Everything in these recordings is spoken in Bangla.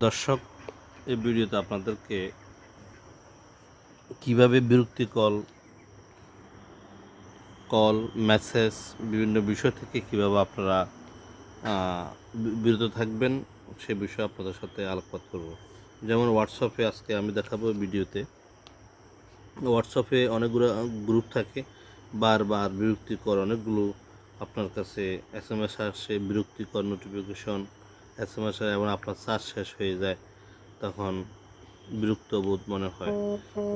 দর্শক, এই ভিডিওতে আপনাদেরকে কিভাবে বিরক্তিকর কল, মেসেজ বিভিন্ন বিষয় থেকে কিভাবে আপনারা বিরত থাকবেন সে বিষয়ে আপনাদের সাথে আলোকপাত করব। যেমন হোয়াটসঅ্যাপে আজকে আমি দেখাবো ভিডিওতে। হোয়াটসঅ্যাপে অনেকগুলো গ্রুপ থাকে, বারবার বিরক্তিকর অনেকগুলো আপনার কাছে SMS আসে, বিরক্তিকর নোটিফিকেশন SMS আসে এবং আপনার চার্জ শেষ হয়ে যায়, তখন বিরক্ত বোধ মনে হয়।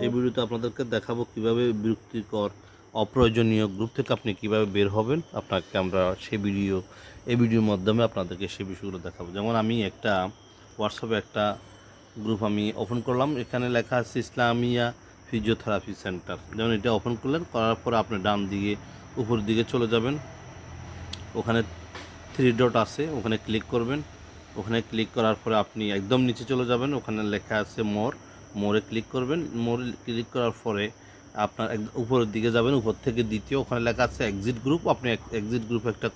এই ভিডিওতে আপনাদেরকে দেখাবো কিভাবে বিরক্তিকর অপ্রয়োজনীয় গ্রুপ থেকে আপনি কিভাবে বের হবেন। আপনাকে আমরা এই ভিডিওর মাধ্যমে আপনাদেরকে সেই বিষয়গুলো দেখাবো। যেমন আমি একটা হোয়াটসঅ্যাপে একটা গ্রুপ আমি ওপেন করলাম, এখানে লেখা আছে ইসলামিয়া ফিজিওথেরাপি সেন্টার। যেমন এটা ওপেন করলেন, করার পরে আপনি ডান দিকে উপর দিকে চলে যাবেন, ওখানে 3 ডট আছে, ওখানে ক্লিক করবেন। ওখানে ক্লিক করার পরে আপনি একদম নিচে চলে যাবেন, ওখানে লেখা আছে মোরে ক্লিক করবেন। মোরে ক্লিক করার পরে আপনার উপরের দিকে যাবেন, উপর থেকে দ্বিতীয় ওখানে লেখা আছে এক্সিট গ্রুপ। আপনি এক্সিট গ্রুপে একটা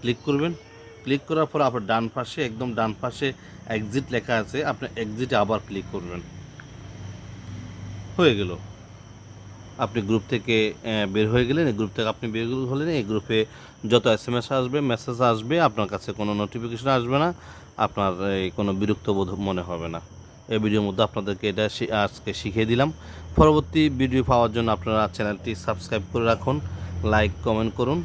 ক্লিক করবেন। ক্লিক করার পর আপনার ডান পাশে, একদম ডান পাশে এক্সিট লেখা আছে, আপনি এক্সিটে আবার ক্লিক করবেন। হয়ে গেল, আপনি গ্রুপ থেকে বের হয়ে গেলেন। এই গ্রুপ থেকে আপনি বের হলেন, এই গ্রুপে যত SMS আসবে, মেসেজ আসবে, আপনার কাছে কোনো নোটিফিকেশন আসবে না, আপনার কোনো বিরক্ত বোধ মনে হবে না। এই ভিডিওর মধ্যে আপনাদেরকে এটা আজকে শিখিয়ে দিলাম। পরবর্তী ভিডিও পাওয়ার জন্য আপনারা চ্যানেলটি সাবস্ক্রাইব করে রাখুন, লাইক কমেন্ট করুন।